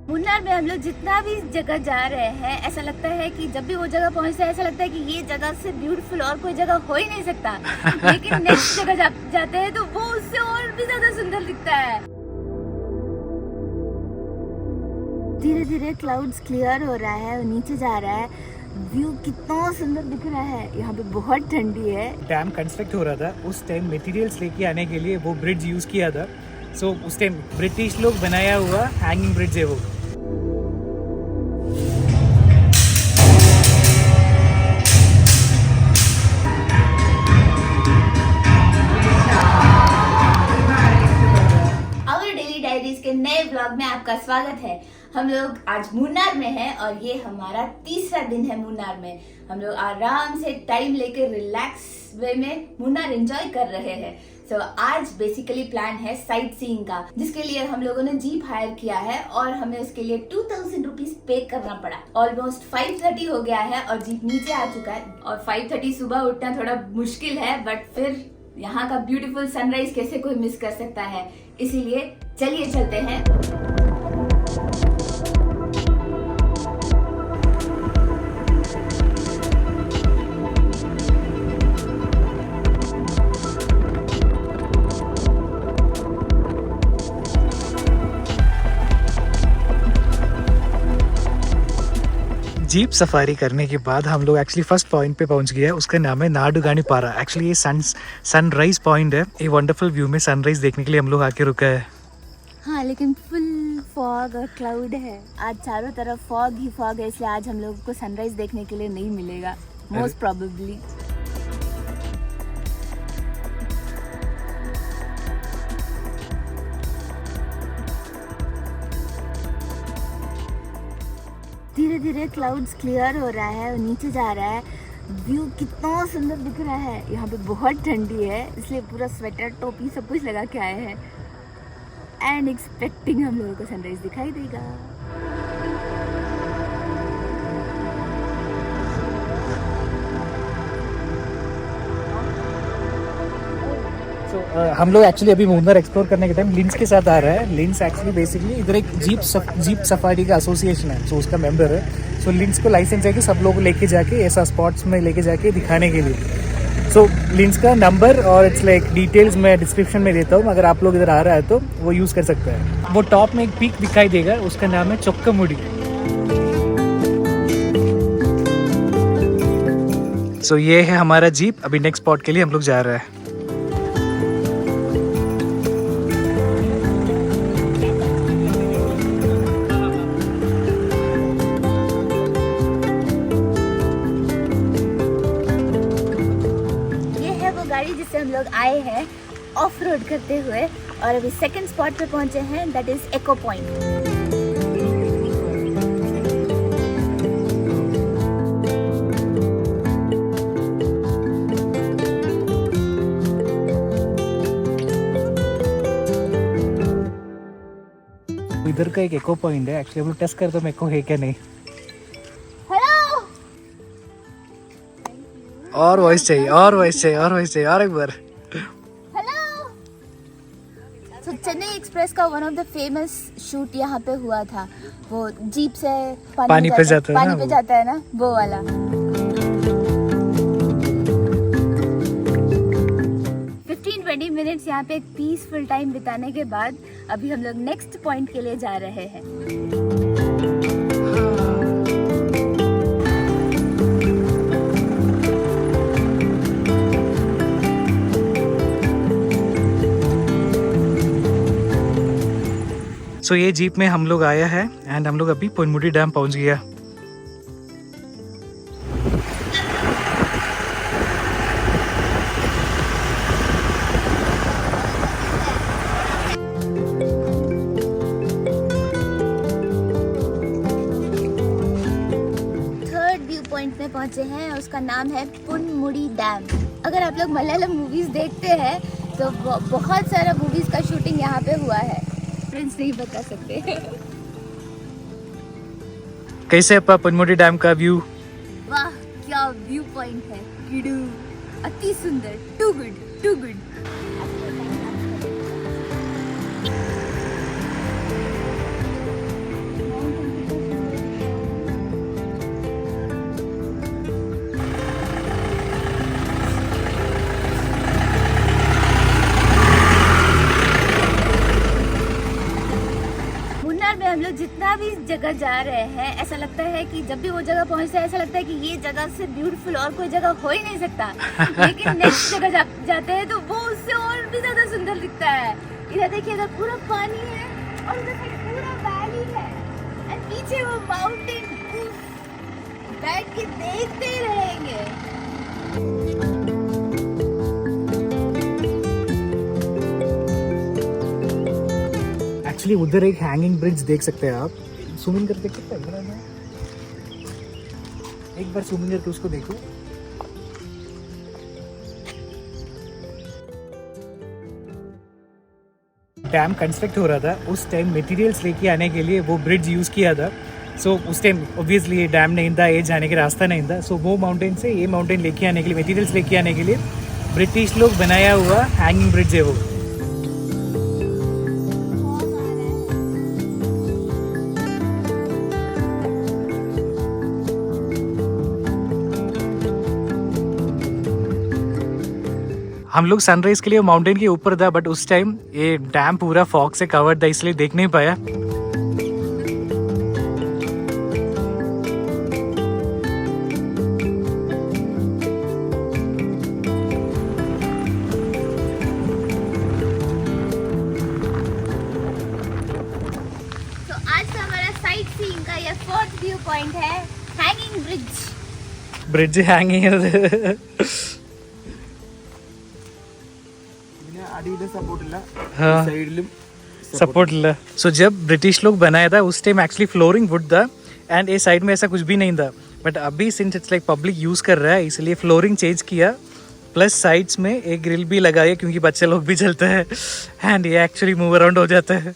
मुन्नार में हम लोग जितना भी जगह जा रहे हैं, ऐसा लगता है कि जब भी वो जगह पहुंचते हैं ऐसा लगता है कि ये जगह से ब्यूटीफुल और कोई जगह हो ही नहीं सकता। लेकिन नेक्स्ट जगह जाते हैं तो वो उससे और भी ज्यादा सुंदर दिखता है। धीरे धीरे क्लाउड्स क्लियर हो रहा है और नीचे जा रहा है। व्यू कितना सुंदर दिख रहा है। यहाँ पे बहुत ठंडी है। डैम कंस्ट्रक्ट हो रहा था, उस टाइम मटेरियल्स लेके आने के लिए वो ब्रिज यूज किया था। सो उस टाइम ब्रिटिश लोग बनाया हुआ हैंगिंग ब्रिज है वो। आवर डेली डायरीज के नए ब्लॉग में आपका स्वागत है। हम लोग आज मुन्नार में हैं और ये हमारा तीसरा दिन है मुन्नार में। हम लोग आराम से टाइम लेके रिलैक्स वे में मुन्नार एंजॉय कर रहे हैं। तो आज बेसिकली प्लान है साइट सीइंग का, जिसके लिए हम लोगों ने जीप हायर किया है और हमें उसके लिए 2000 रुपीज पे करना पड़ा। ऑलमोस्ट 5:30 हो गया है और जीप नीचे आ चुका है। और 5:30 सुबह उठना थोड़ा मुश्किल है, बट फिर यहाँ का ब्यूटीफुल सनराइज कैसे कोई मिस कर सकता है, इसीलिए चलिए चलते हैं। जीप सफारी करने के बाद हम लोग एक्चुअली फर्स्ट पॉइंट पे पहुंच गए हैं। उसका नाम है नाडुगानी पारा। एक्चुअली ये सनराइज पॉइंट है। ये वंडरफुल व्यू में सनराइज देखने के लिए हम लोग आके रुका है। हाँ, लेकिन फुल फॉग और क्लाउड है। आज चारों तरफ फॉग ही फॉग है, इसलिए आज हम लोगों को सनराइज देखने के लिए नहीं मिलेगा मोस्ट प्रोबेबली। धीरे धीरे क्लाउड्स क्लियर हो रहा है और नीचे जा रहा है। व्यू कितना सुंदर दिख रहा है। यहाँ पे बहुत ठंडी है, इसलिए पूरा स्वेटर टोपी सब कुछ लगा के आए हैं एंड एक्सपेक्टिंग हम लोगों को सनराइज दिखाई देगा। हम लोग एक्चुअली अभी मुन्नार एक्सप्लोर करने के टाइम लिंस के साथ आ रहा है। लिंस एक्चुअली बेसिकली इधर एक जीप सफारी का एसोसिएशन है, सो उसका मेंबर है। सो लिंस को लाइसेंस है कि सब लोग लेके जाके ऐसा स्पॉट्स में लेके जाके दिखाने के लिए। सो लिंस का नंबर और इट्स लाइक डिटेल्स मैं डिस्क्रिप्शन में देता हूँ। अगर आप लोग इधर आ रहा है तो वो यूज़ कर सकते हैं। वो टॉप में एक पीक दिखाई देगा, उसका नाम है चोक्कामुडी। सो ये है हमारा जीप। अभी नेक्स्ट स्पॉट के लिए हम लोग जा रहे हैं। जिससे हम लोग आए हैं ऑफ रोड करते हुए और अभी सेकंड स्पॉट पे पहुंचे हैं, दैट इज एको पॉइंट। इधर का एक एको पॉइंट है। एक्चुअली हम लोग टेस्ट करते हैं एको है क्या नहीं। और वॉइस चाहिए, और वॉइस चाहिए, और वॉइस चाहिए, और एक बार। हेलो। तो चेन्नई एक्सप्रेस का one of the famous shoot यहाँ पे हुआ था। वो जीप से पानी पे जाता है ना, वो वाला। 15-20 मिनट्स यहाँ पे एक पीसफुल टाइम बिताने के बाद अभी हम लोग नेक्स्ट पॉइंट के लिए जा रहे हैं। सो ये जीप में हम लोग आया है एंड हम लोग अभी पोनमुडी डैम पहुंच गया। थर्ड व्यू पॉइंट में पहुंचे हैं, उसका नाम है पोनमुडी डैम। अगर आप लोग मलयालम मूवीज देखते हैं तो बहुत सारा मूवीज का शूटिंग यहाँ पे हुआ है। फ्रेंड्स नहीं बता सकते। कैसे है पोनमुडी डैम का व्यू? वाह, क्या व्यू पॉइंट है। किडू, अति सुंदर, टू गुड, टू गुड। हम लोग जितना भी जगह जा रहे हैं, ऐसा लगता है कि जब भी वो जगह पहुंचते हैं ऐसा लगता है कि ये जगह से ब्यूटीफुल और कोई जगह हो ही नहीं सकता। लेकिन नेक्स्ट जगह जाते हैं तो वो उससे और भी ज्यादा सुंदर दिखता है। इधर देखिए, अगर पूरा पानी है और उधर साइड पूरा वैली है और पीछे वो माउंटेन, बैठ के देखते ही रहेंगे। एक्चुअली उधर एक हैंगिंग ब्रिज देख सकते हैं आप, जूम इन करके देख सकते हैं, एक बार जूम इन करके उसको देखो। डैम कंस्ट्रक्ट हो रहा था, उस टाइम मटेरियल्स लेके आने के लिए वो ब्रिज यूज़ किया था। सो उस टाइम ऑब्वियसली डैम नहीं था, ये जाने के रास्ता नहीं था। सो वो माउंटेन से ये माउंटेन लेके आने के लिए, मटेरियल्स लेके आने के लिए ब्रिटिश लोग बनाया हुआ हैंगिंग ब्रिज है वो। हम लोग सनराइज के लिए माउंटेन के ऊपर था, बट उस टाइम ये डैम पूरा फॉग से कवर्ड था, इसलिए देख नहीं पाया। तो आज का हमारा साइट सीइंग का ये 4th व्यू पॉइंट है, हैंगिंग ब्रिज हैंगिंग सपोर्ट ला। सो जब ब्रिटिश लोग बनाया था उस टाइम एक्चुअली फ्लोरिंग वुड था एंड ये साइड में ऐसा कुछ भी नहीं था, बट अभी since it's like public use कर रहा है इसलिए फ्लोरिंग चेंज किया, प्लस साइड्स में एक ग्रिल भी लगाया क्योंकि बच्चे लोग भी चलते हैं एंड ये एक्चुअली मूव अराउंड हो जाता है।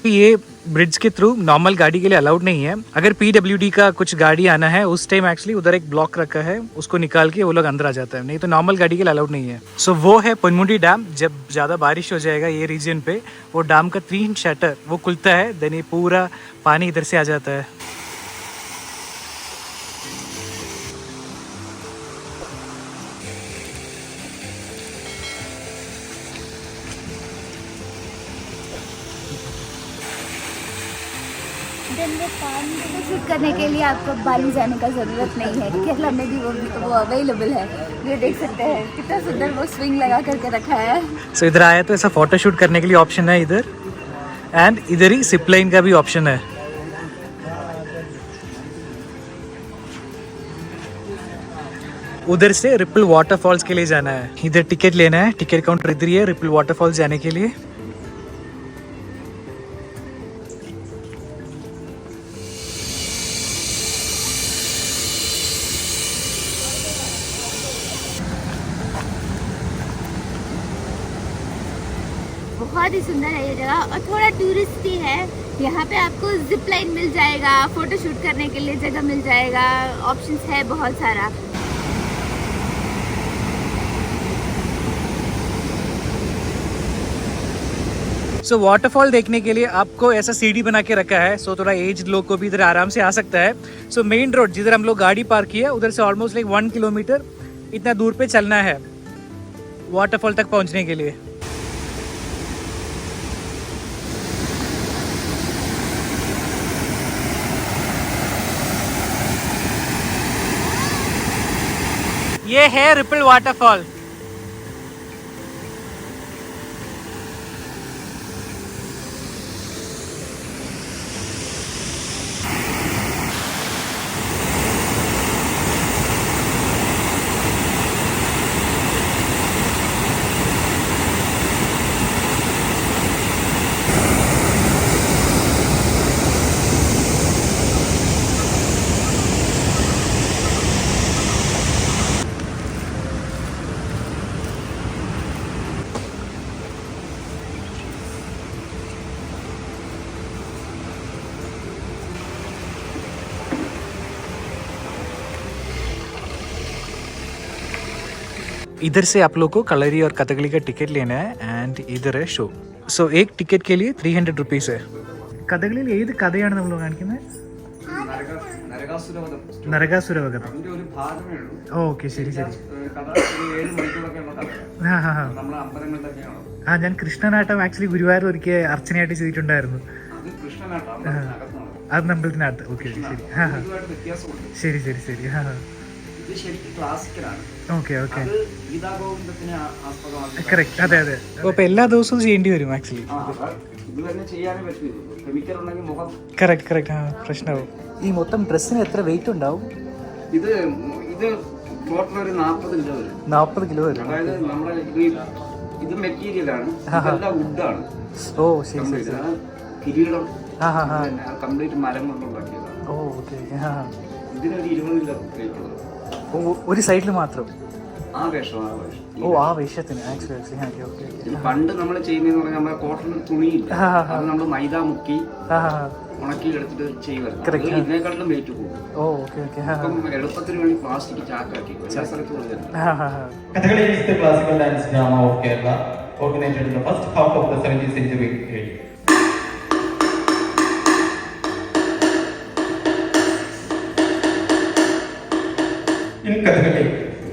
ये ब्रिज के थ्रू नॉर्मल गाड़ी के लिए अलाउड नहीं है। अगर पीडब्ल्यूडी का कुछ गाड़ी आना है उस टाइम एक्चुअली उधर एक ब्लॉक रखा है, उसको निकाल के वो लोग अंदर आ जाता है, नहीं तो नॉर्मल गाड़ी के लिए अलाउड नहीं है। सो वो है पनमुडी डैम। जब ज़्यादा बारिश हो जाएगा ये रीजन पे, वो डैम का 3 शटर वो खुलता है, देन ये पूरा पानी इधर से आ जाता है। शूट करने के लिए आपको बाली जाने का ज़रूरत नहीं है, केरला में भी वो अवेलेबल है। ये देख सकते हैं कितना सुंदर वो स्विंग लगा करके रखा है। सो इधर आया तो ऐसा फोटो शूट करने के लिए ऑप्शन है इधर, एंड इधर ही जिप लाइन का भी ऑप्शन है। उधर से रिपल वाटरफॉल्स के लिए जाना है, इधर टिकट लेना है, टिकट काउंटर इधर ही है रिपल वाटरफॉल्स जाने के लिए। बहुत ही सुंदर है ये जगह और थोड़ा टूरिस्टी है। यहाँ पे आपको जिप लाइन मिल जाएगा, फोटो शूट करने के लिए जगह मिल जाएगा, ऑप्शंस है बहुत सारा। सो वाटरफॉल देखने के लिए आपको ऐसा सीढ़ी बना के रखा है, सो थोड़ा एज लोग को भी इधर आराम से आ सकता है। सो मेन रोड जिधर हम लोग गाड़ी पार्क किया उधर से ऑलमोस्ट लाइक 1 किलोमीटर इतना दूर पे चलना है वाटरफॉल तक पहुंचने के लिए। ये है रिपल वाटरफॉल। इधर से आप लोग को कलरी और कथकली का टिकट लेना है एंड इधर है शो। सो एक टिकट के लिए 300 रुपीस है। കഥകളിൽ ഏത് കഥയാണ് നമ്മൾ കാണിക്കുന്നത്? നരകാസുരവധം. ഓക്കെ ശരി ശരി. ആ ഹാ ഹാ. ആ ഞാൻ കൃഷ്ണനാട്ടം ആക്ച്വലി ഗുരുവായൂർ ഒരിക്കൽ അർച്ചനയായിട്ട് ചെയ്തിട്ടുണ്ടായിരുന്നു. അത് കൃഷ്ണനാട്ടം അത് അമ്പലത്തിനകത്ത്. ഓക്കെ ശരി. വ്യത്യാസമുണ്ട്. ശരി ശരി ശരി. ഇത് ശരിക്കും ക്ലാസിക്കലാണ്. ഓക്കെ ഓക്കെ അത് ഗീതാഗോവിന്ദത്തിനെ ആസ്പദമാക്കി. കറക്റ്റ്. അതെ അതെ. അപ്പോൾ എല്ലാ ദിവസവും ചെയ്യേണ്ടി വരും ആക്ച്വലി. ഇത് തന്നെ ചെയ്യാനേ പറ്റൂ. കെമിക്കൽ ഉണ്ടെങ്കിൽ മുഖം കറക്റ്റ് കറക്റ്റ്. പ്രശ്നമാവും. ഈ മൊത്തം ഡ്രസ്സിന് എത്ര വെയിറ്റ് ഉണ്ടാവും? ഇത് ടോട്ടൽ ഒരു 40 കിലോ വരും. 40 കിലോ വരും. അതായത് നമ്മുടെ ഇത് മെറ്റീരിയലാണ്, ഇതെല്ലാം വുഡാണ്. ഓ ശരി ശരി. കിരീടം ആ ഹാ ഹാ. കംപ്ലീറ്റ് മരം കൊണ്ടുണ്ടാക്കിയതാണ്. ഓ ഓക്കെ. ഇതിനൊരു 20 കിലോ വെയിറ്റ് ഉള്ളത്. ഒരു സൈഡിൽ മാത്രം? ആ വേഷം. ഓ ആ വേഷത്തിന് ആക്ച്വലി. Okay okay. ഇത് പണ്ട് നമ്മൾ ചെയ്യുന്നതെന്ന് പറഞ്ഞാൽ നമ്മുടെ കോട്ടൺ തുണിയില്ല, അത് നമ്മൾ മൈദ മുക്കി ഉണക്കി എടുത്തിട്ട് ചെയ്യുമായിരുന്നു. ഇതിനേക്കാളും വെയിറ്റ് കൂടും. ഓ ഓക്കെ ഓക്കെ. അപ്പം എളുപ്പത്തിന് വേണ്ടി പ്ലാസ്റ്റിക് ചാക്കാക്കി എല്ലാ സ്ഥലത്തും കൊടുത്തിട്ടുണ്ട്. Kathakali is the classical dance drama of Kerala, originated in the first half of the 17th century. In Kathakali,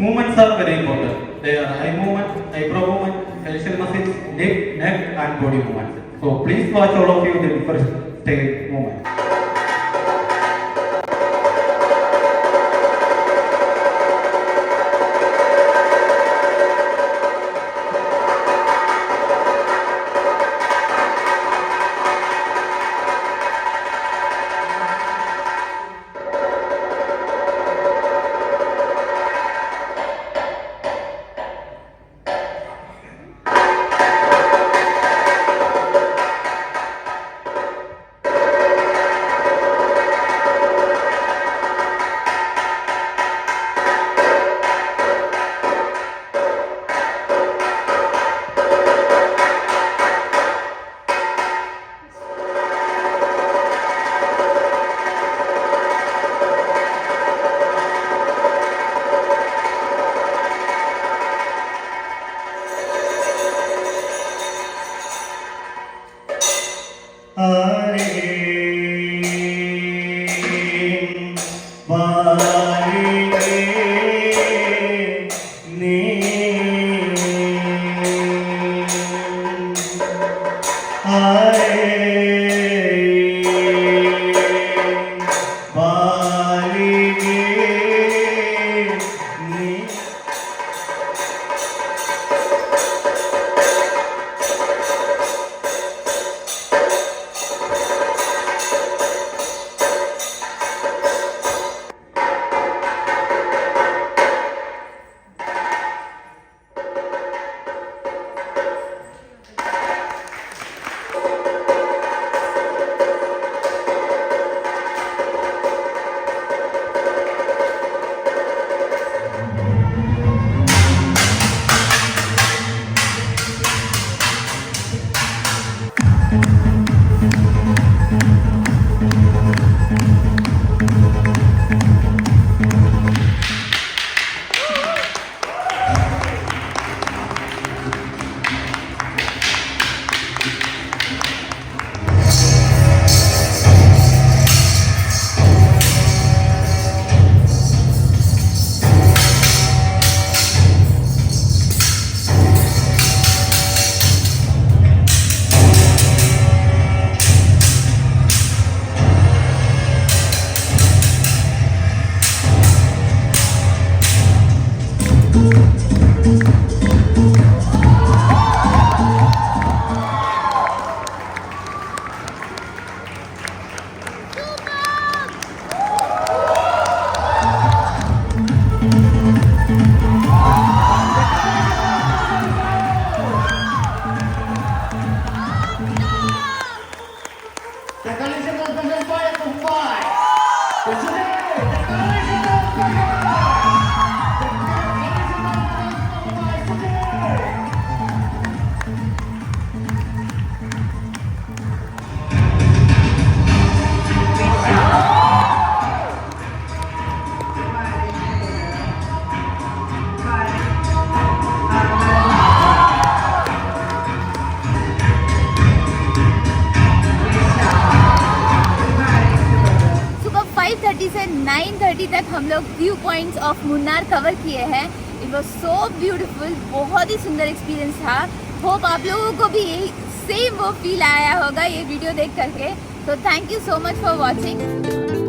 movements are very important. They are eye movement, eyebrow movement, facial muscles, lip, neck, and body movements. So please watch all of you the first stage movement. सुबह 5:30 से 9:30 तक हम लोग view points of Munnar cover किए हैं. It was so beautiful. बहुत ही सुंदर experience था. होप आप लोगों को भी सेम वो फील आया होगा ये वीडियो देख करके। तो thank you so much for watching.